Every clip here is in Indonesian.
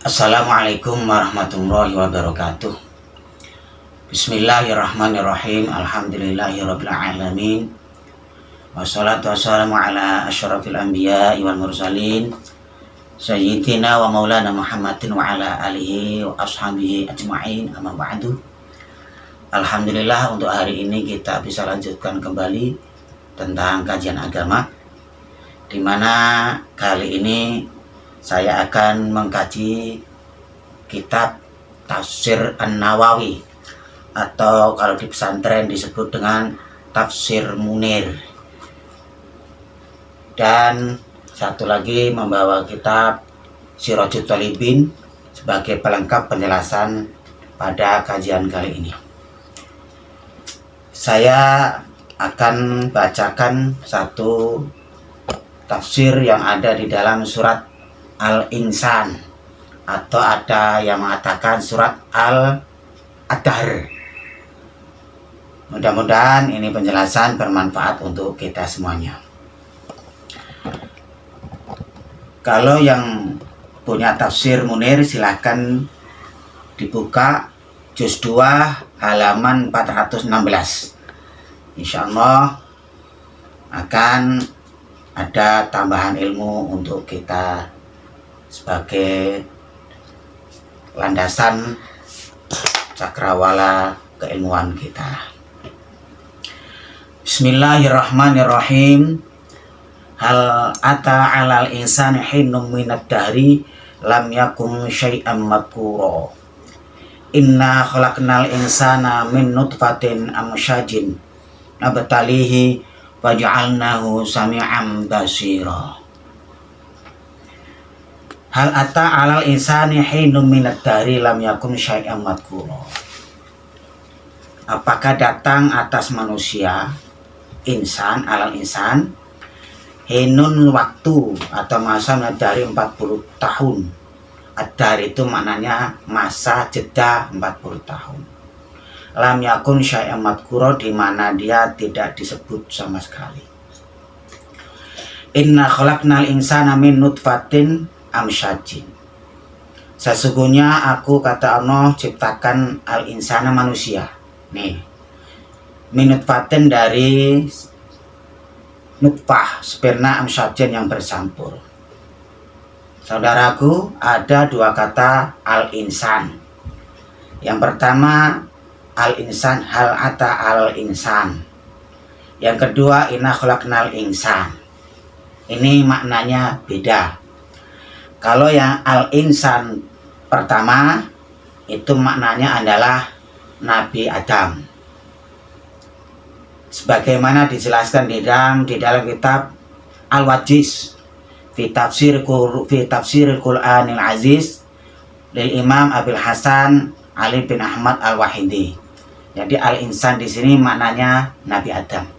Assalamualaikum warahmatullahi wabarakatuh. Bismillahirrahmanirrahim. Alhamdulillahirabbil alamin. Wassalatu wassalamu ala asyrafil anbiya'i wal mursalin sayyidina wa maulana Muhammadin wa ala alihi wa ashabihi ajma'in, amma ba'du. Alhamdulillah, untuk hari ini kita bisa lanjutkan kembali tentang kajian agama, dimana kali ini saya akan mengkaji kitab Tafsir An-Nawawi, atau kalau di pesantren disebut dengan Tafsir Munir. Dan satu lagi membawa kitab Sirajut Thalibin sebagai pelengkap penjelasan pada kajian kali ini. Saya akan bacakan satu tafsir yang ada di dalam surat Al-Insan, atau ada yang mengatakan surat Al-Ad-Dahr. Mudah-mudahan ini penjelasan bermanfaat untuk kita semuanya. Kalau yang punya tafsir Munir, silahkan dibuka juz 2 halaman 416. Insya Allah akan ada tambahan ilmu untuk kita sebagai landasan cakrawala keilmuan kita. Bismillahirrahmanirrahim. Hal ata 'alal insani hinum minad dahri lam yakun syai'an madhkura. Inna khalaqnal insana min nutfatin amsyajin nabtalihi waja'alnahu sami'an basira. Hal ata 'alal insani hinum minad dahri lam yakun syai'an madhkura. Apakah datang atas manusia, insan, alal insan, hinun waktu atau masa dari 40 tahun. Ad-dahr itu maknanya masa jeda 40 tahun. Lam yakun syai'an madhkura, di mana dia tidak disebut sama sekali. Inna khalaqnal insana min nutfatin amsyajin. Sesungguhnya aku, kata Allah, ciptakan al-insana, manusia. Nih, minut paten dari nutfah, sperma amsyajin yang bercampur. Saudaraku, ada dua kata al-insan. Yang pertama al-insan, hal ata al-insan. Yang kedua inna khalaqnal insan. Ini maknanya beda. Kalau yang al-insan pertama itu maknanya adalah Nabi Adam, sebagaimana dijelaskan di dalam kitab Al-Wajiz fi tafsir Qur'anil Aziz lil Imam Abil Hasan Ali bin Ahmad Al-Wahidi. Jadi al-insan di sini maknanya Nabi Adam.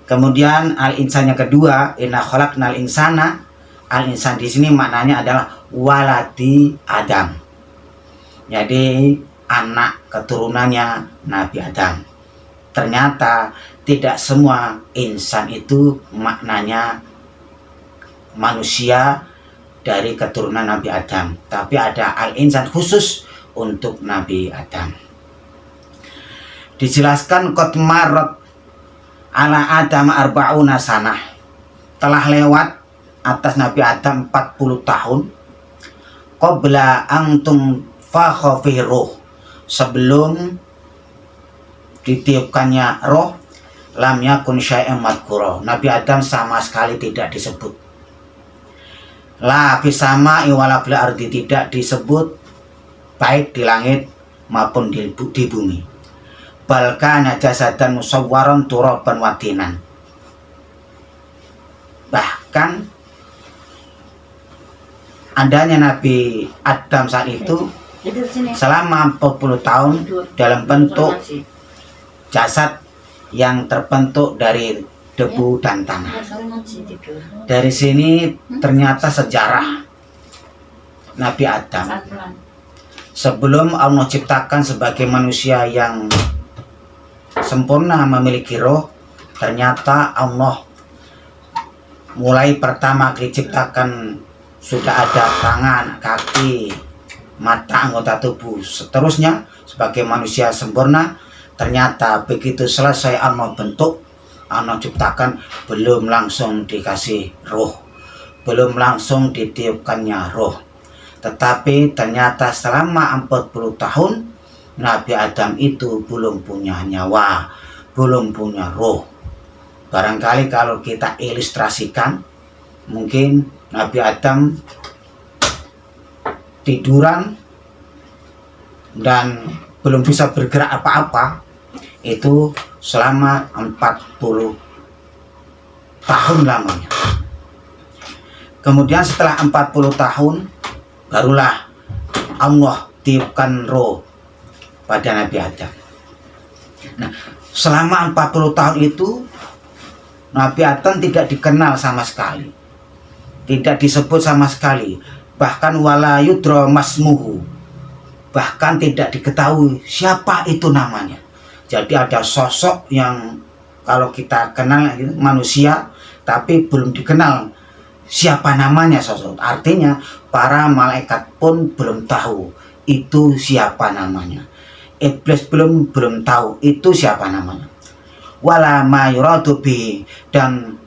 Kemudian al-insan yang kedua, inna khalaqnal insana, al-insan di sini maknanya adalah waladi Adam. Jadi anak keturunannya Nabi Adam. Ternyata tidak semua insan itu maknanya manusia dari keturunan Nabi Adam, tapi ada al-insan khusus untuk Nabi Adam. Dijelaskan qad marrat ala Adam arba'una sanah, telah lewat atas Nabi Adam 40 tahun, qabla antum fakha fi ruh, sebelum ditiupkannya roh, lam yakun syai'an madhkura, Nabi Adam sama sekali tidak disebut. La fis sama'i wala fil ardi, tidak disebut baik di langit maupun di bumi. Bal kana jasadan musawwaran turaban wadinan. Bahkan adanya Nabi Adam saat itu selama 40 tahun dalam bentuk jasad yang terbentuk dari debu dan tanah. Dari sini ternyata sejarah Nabi Adam sebelum Allah ciptakan sebagai manusia yang sempurna memiliki roh, ternyata Allah mulai pertama diciptakan sudah ada tangan, kaki, mata, anggota tubuh, seterusnya sebagai manusia sempurna. Ternyata begitu selesai Allah bentuk, Allah ciptakan, belum langsung dikasih roh, belum langsung ditiupkannya roh. Tetapi ternyata selama 40 tahun Nabi Adam itu belum punya nyawa, belum punya roh. Barangkali kalau kita ilustrasikan, mungkin Nabi Adam tiduran dan belum bisa bergerak apa-apa itu selama 40 tahun lamanya. Kemudian setelah 40 tahun barulah Allah tiupkan roh pada Nabi Adam. Nah, selama 40 tahun itu Nabi Adam tidak dikenal sama sekali, tidak disebut sama sekali, bahkan wala yudra masmuhu, bahkan tidak diketahui siapa itu namanya. Jadi ada sosok yang kalau kita kenal manusia tapi belum dikenal siapa namanya sosok. Artinya para malaikat pun belum tahu itu siapa namanya. Iblis belum tahu itu siapa namanya. Wala ma yuradu bi, dan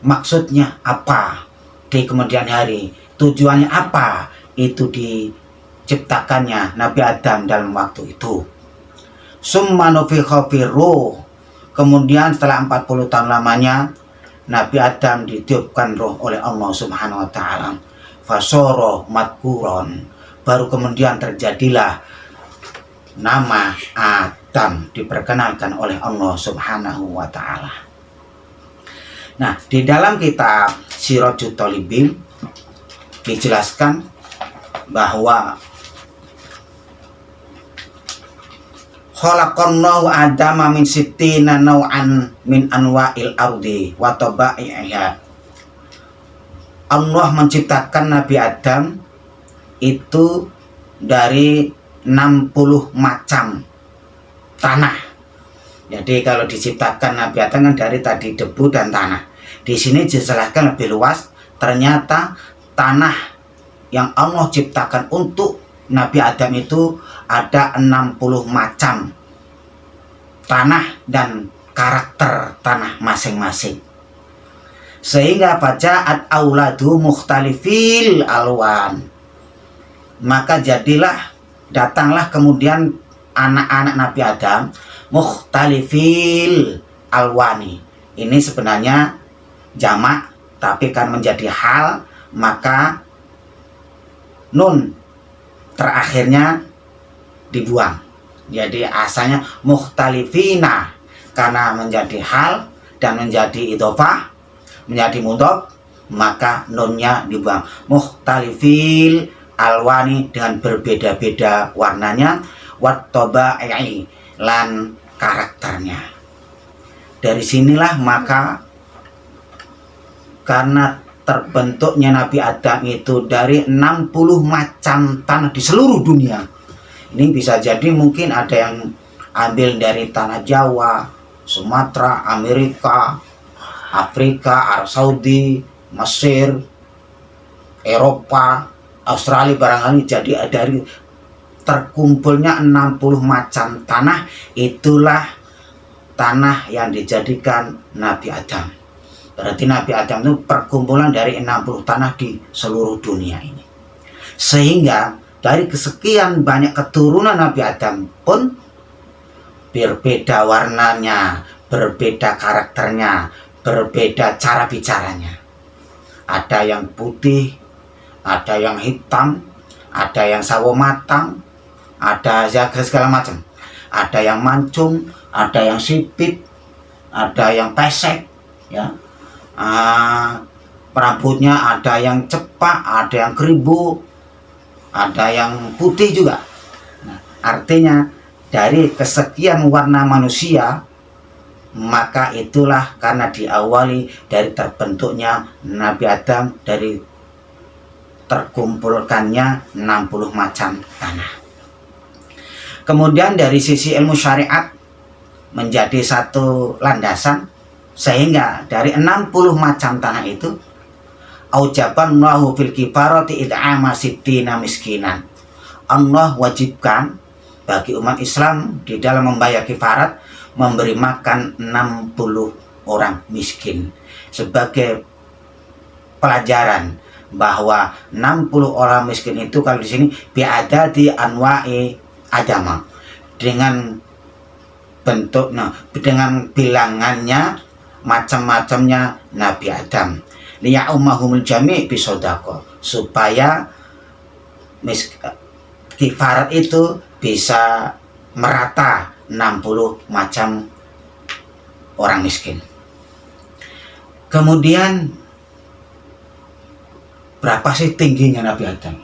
maksudnya apa di kemudian hari, tujuannya apa itu diciptakannya Nabi Adam dalam waktu itu. Summa nufikha fi ruh, kemudian setelah 40 tahun lamanya Nabi Adam ditiupkan roh oleh Allah Subhanahu wa taala. Fasoro madkuron, baru kemudian terjadilah nama Adam diperkenalkan oleh Allah Subhanahu wa taala. Nah, di dalam kitab Sirajut Thalibin dijelaskan bahwa khalaqallahu Adama min sittina naw'an min anwa'il ardi wa taba'iha. Allah menciptakan Nabi Adam itu dari 60 macam tanah. Jadi kalau diciptakan Nabi Adam kan dari tadi debu dan tanah. Di sini dijelaskan lebih luas, ternyata tanah yang Allah ciptakan untuk Nabi Adam itu ada 60 macam tanah dan karakter tanah masing-masing. Sehingga baja'at auladu mukhtalifil alwan, maka datanglah kemudian anak-anak Nabi Adam mukhtalifil alwani. Ini sebenarnya jamak tapi kan menjadi hal, maka nun terakhirnya dibuang. Jadi asalnya mukhtalifina, karena menjadi hal dan menjadi idhofah, menjadi mudhof, maka nunnya dibuang. Mukhtalifil alwani, dengan berbeda-beda warnanya, wat taba'i, lan karakternya. Dari sinilah maka karena terbentuknya Nabi Adam itu dari 60 macam tanah di seluruh dunia. Ini bisa jadi mungkin ada yang ambil dari tanah Jawa, Sumatera, Amerika, Afrika, Arab Saudi, Mesir, Eropa, Australia barangkali. Jadi dari terkumpulnya 60 macam tanah, itulah tanah yang dijadikan Nabi Adam. Berarti Nabi Adam itu perkumpulan dari 60 tanah di seluruh dunia ini. Sehingga dari kesekian banyak keturunan Nabi Adam pun berbeda warnanya, berbeda karakternya, berbeda cara bicaranya. Ada yang putih, ada yang hitam, ada yang sawo matang, ada segala macam. Ada yang mancung, ada yang sipit, ada yang pesek, ya. Rambutnya ada yang cepak, ada yang keribu, ada yang putih juga. Nah, artinya dari kesekian warna manusia, maka itulah karena diawali dari terbentuknya Nabi Adam, dari terkumpulkannya 60 macam tanah. Kemudian dari sisi ilmu syariat menjadi satu landasan, sehingga dari 60 macam tanah itu aujaban lahu fil kifarati id'ama sittina miskinan. Allah wajibkan bagi umat Islam di dalam membayar kifarat memberi makan 60 orang miskin, sebagai pelajaran bahwa 60 orang miskin itu kalau di sini biadati anwa'i adama, dengan bentuknya, dengan bilangannya macam-macamnya Nabi Adam, liya'ummahumul jami' bisodaqah, supaya kifarat itu bisa merata 60 macam orang miskin. Kemudian berapa sih tingginya Nabi Adam?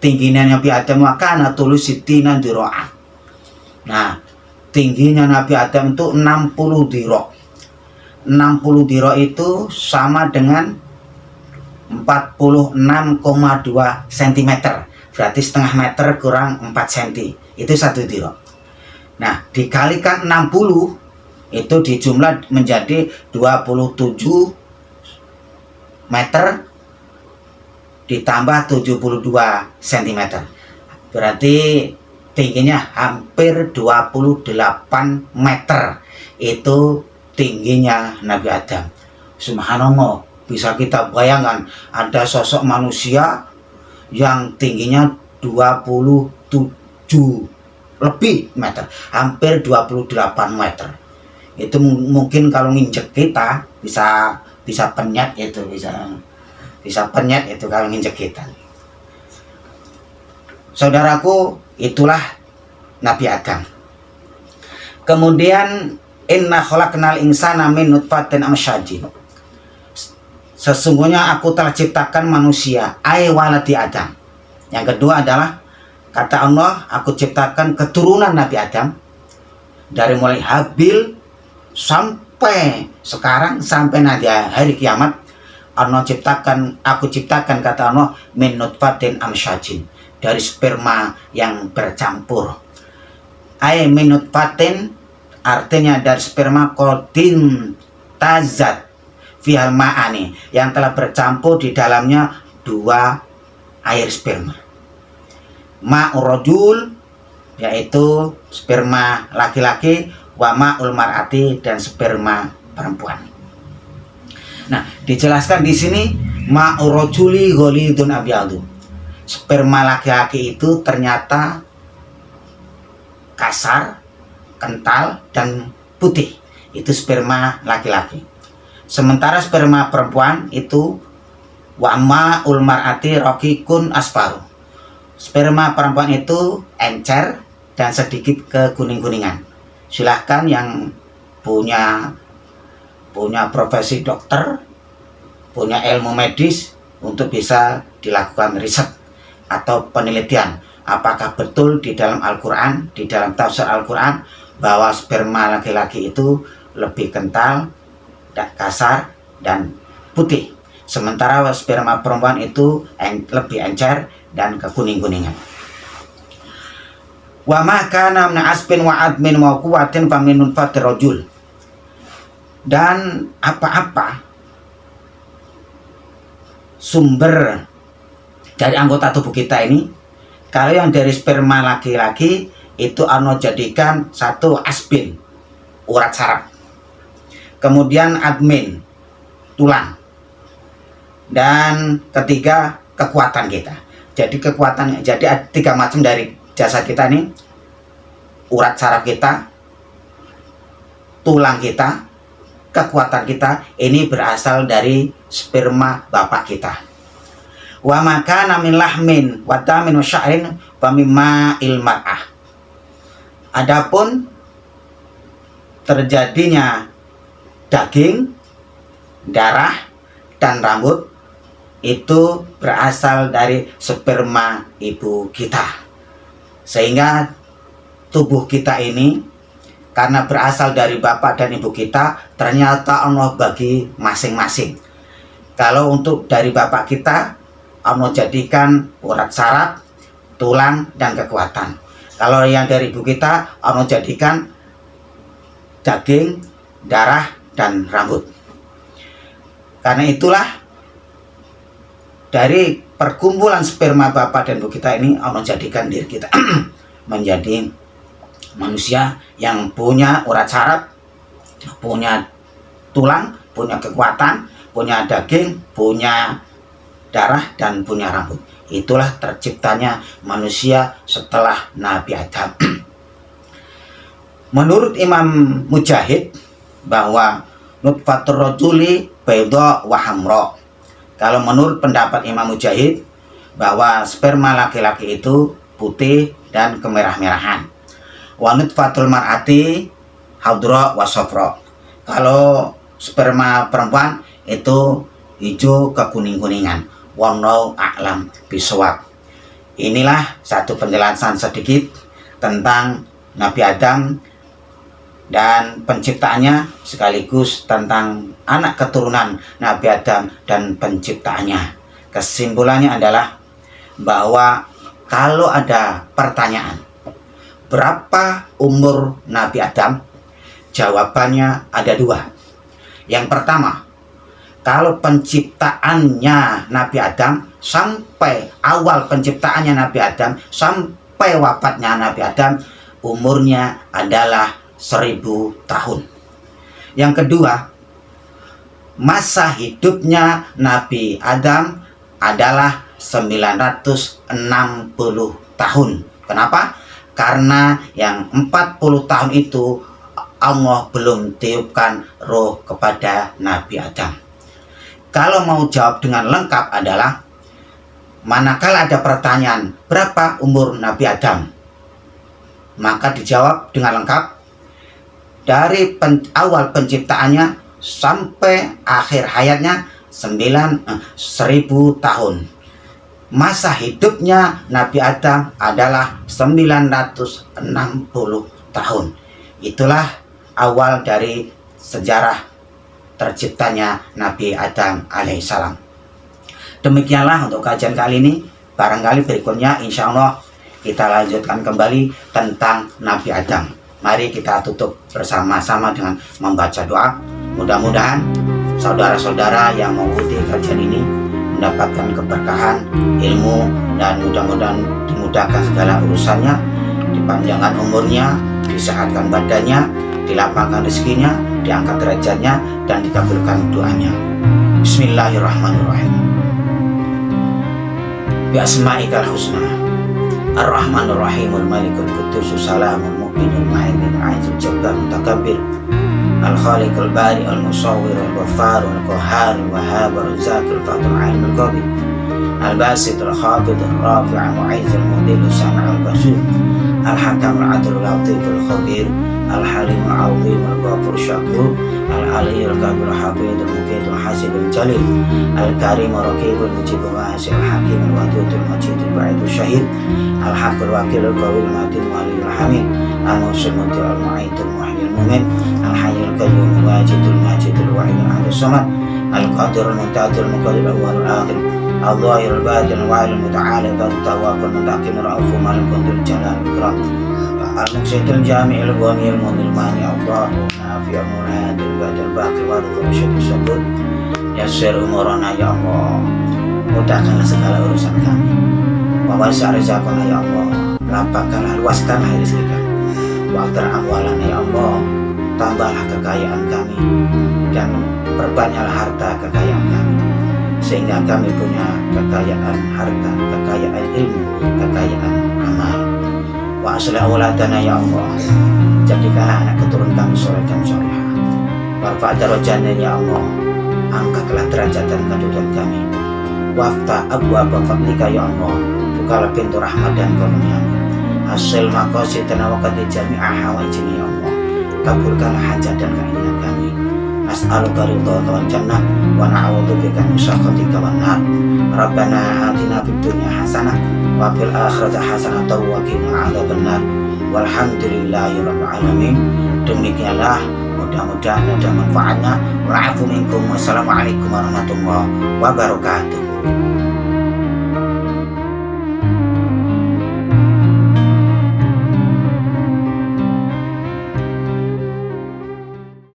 Tingginya Nabi Adam makana tulus sitina diro'ah. Nah, tingginya Nabi Adam itu 60 dirok. 60 dirok itu sama dengan 46,2 cm. Berarti setengah meter kurang 4 cm. Itu 1 dirok. Nah, dikalikan 60 itu dijumlah menjadi 27 meter ditambah 72 cm. Berarti tingginya hampir 28 meter. Itu tingginya Nabi Adam. Subhanallah, bisa kita bayangkan ada sosok manusia yang tingginya 27 lebih meter, hampir 28 meter. Itu mungkin kalau nginjek kita bisa penyet, itu bisa penyet itu kalau nginjek kita. Saudaraku, itulah Nabi Adam. Kemudian inna khalaqnal insana min nutfatin amsyajin, sesungguhnya aku telah ciptakan manusia, ay waladi Adam. Yang kedua adalah kata Allah, aku ciptakan keturunan Nabi Adam dari mulai Habil sampai sekarang, sampai nanti hari kiamat. Aku ciptakan kata Allah min nutfatin amsyajin, dari sperma yang bercampur. Ay min nutfatin artinya dari sperma kodin tazat fihal ma'ani, yang telah bercampur di dalamnya 2 air sperma. Ma'ur rajul, yaitu sperma laki-laki, wa ma'ul mar'ati, dan sperma perempuan. Nah, dijelaskan di sini ma'ur rajuli ghalidun abyadu, sperma laki-laki itu ternyata kasar, kental, dan putih. Itu sperma laki-laki. Sementara sperma perempuan itu wa ma'ul mar'ati raqiqun asfaru, sperma perempuan itu encer dan sedikit kekuning-kuningan. Silahkan yang punya profesi dokter, punya ilmu medis, untuk bisa dilakukan riset atau penelitian apakah betul di dalam Al-Quran, di dalam tafsir Al-Quran, bahwa sperma laki-laki itu lebih kental, kasar, dan putih, sementara sperma perempuan itu lebih encer dan kekuning-kuningan. Wa ma kana min asbin wa admin wa quwwatin fa min nutfatir rajul, dan apa-apa sumber dari anggota tubuh kita ini, kalau yang dari sperma laki-laki itu ano jadikan satu asbin, urat saraf, kemudian admin, tulang, dan ketiga kekuatan kita. Jadi kekuatan, jadi 3 macam dari jasad kita ini: urat saraf kita, tulang kita, kekuatan kita. Ini berasal dari sperma bapak kita. Wa makana min lahmin wa damin wa sya'rin fa mimma ilmar'ah. Adapun terjadinya daging, darah, dan rambut itu berasal dari sperma ibu kita. Sehingga tubuh kita ini karena berasal dari bapak dan ibu kita, ternyata Allah bagi masing-masing. Kalau untuk dari bapak kita, Allah jadikan urat saraf, tulang, dan kekuatan. Kalau yang dari ibu kita, Allah jadikan daging, darah, dan rambut. Karena itulah dari perkumpulan sperma bapak dan ibu kita ini, Allah jadikan diri kita menjadi manusia yang punya urat saraf, punya tulang, punya kekuatan, punya daging, punya darah, dan punya rambut. Itulah terciptanya manusia setelah Nabi Adam. Menurut Imam Mujahid bahwa nutfatur rajuli baydha wa hamra. Kalau menurut pendapat Imam Mujahid bahwa sperma laki-laki itu putih dan kemerah-merahan. Wa nutfatul mar'ati hadra wa safra. Kalau sperma perempuan itu hijau kekuning-kuningan. Wallahu a'lam bishawab. Inilah satu penjelasan sedikit tentang Nabi Adam dan penciptaannya, sekaligus tentang anak keturunan Nabi Adam dan penciptaannya. Kesimpulannya adalah bahwa kalau ada pertanyaan berapa umur Nabi Adam, jawabannya ada dua. Yang pertama, kalau penciptaannya Nabi Adam sampai awal penciptaannya Nabi Adam sampai wafatnya Nabi Adam, umurnya adalah 1000 tahun. Yang kedua, masa hidupnya Nabi Adam adalah 960 tahun. Kenapa? Karena yang 40 tahun itu Allah belum tiupkan roh kepada Nabi Adam. Kalau mau jawab dengan lengkap adalah, manakala ada pertanyaan berapa umur Nabi Adam, maka dijawab dengan lengkap dari awal penciptaannya sampai akhir hayatnya 1000 tahun. Masa hidupnya Nabi Adam adalah 960 tahun. Itulah awal dari sejarah terciptanya Nabi Adam alaihissalam. Demikianlah untuk kajian kali ini. Barangkali berikutnya insya Allah kita lanjutkan kembali tentang Nabi Adam. Mari kita tutup bersama-sama dengan membaca doa. Mudah-mudahan saudara-saudara yang mengikuti kajian ini mendapatkan keberkahan ilmu, dan mudah-mudahan dimudahkan segala urusannya, dipanjangkan umurnya, disehatkan badannya, dilapangkan rezekinya, diangkat derajatnya, dan dikabulkan doanya. Bismillahirrahmanirrahim. Bi asma'ikal husna ar-rahmanir rahimul malikul quddus salamul mu'minul muhaimin aizul jabbar mutakabbir al-khaliqul bari al-musawwir al-ghaffar al-qahhar al-wahhab al-razzaq al-fatir al qabil al-basit al-khabid al-rafi' al-mu'izz al-mudhill al-sami' al-basir al-hakam al-'adl al-latif al-khabir al-halim al-'azim al-ghafur al-shakur al-ali al-kabir al-habib al-muqit al-hasib al-jalil al-karim al-raqib al-mujib al-wasi' al-hakim al-wadud al-majid al-ba'id al-shahid al-haq al-wakil al-qawi al-matin al-wali al-hamid al-muhsin al-muti al-mu'id al-muhyi al-mumin al-hayy al-qayyum al-wajid al-majid al-wahid al-ahad al-samad al-qadir al-muntazir al-muqaddir al-awwal al-akhir al-zahir al-batin al-wa'il al-muta'ali al-tawwab al-mutaqim al-'afu al-qadr al-jalal al-ikram al-muqsit al-jami' al-ghani al-munil mani Allah nafi' al-murad al-badi al-baqi wa al-syad al-sabut yassir umurana ya Allah, mudahkanlah segala urusan kami, wawasi' rizqana ya Allah, lapangkanlah, luaskanlah rezeki kami, wa'tar amwalana ya Allah, tambahlah kekayaan kami dan perbanyaklah harta kekayaan kami, sehingga kami punya kekayaan harta, kekayaan ilmu, kekayaan amal. Wa aslih auladana ya Allah, jadikanlah anak keturunan kami soleh dan solehah. Warfa' darajatana ya Allah, angkatlah derajat dan kedudukan kami. Waftah abwaaba fadlika ya Allah, bukalah pintu rahmat dan karunia-Mu. Hasil maqasidana wa qadi jami'a hawaijina ya Allah, kabulkanlah hajat dan keinginan kami. Nas'aluka ridhaka wal jannah wa na'udzubika min sakhatika wan nar. Rabbana atina fid dunya hasanah wa fil akhirati hasanah wa qina adzabannar. Walhamdulillahirabbil alamin. Demikianlah, mudah-mudahan ada manfaatnya. Wa'afu minkum. Wassalamualaikum warahmatullahi wabarakatuh.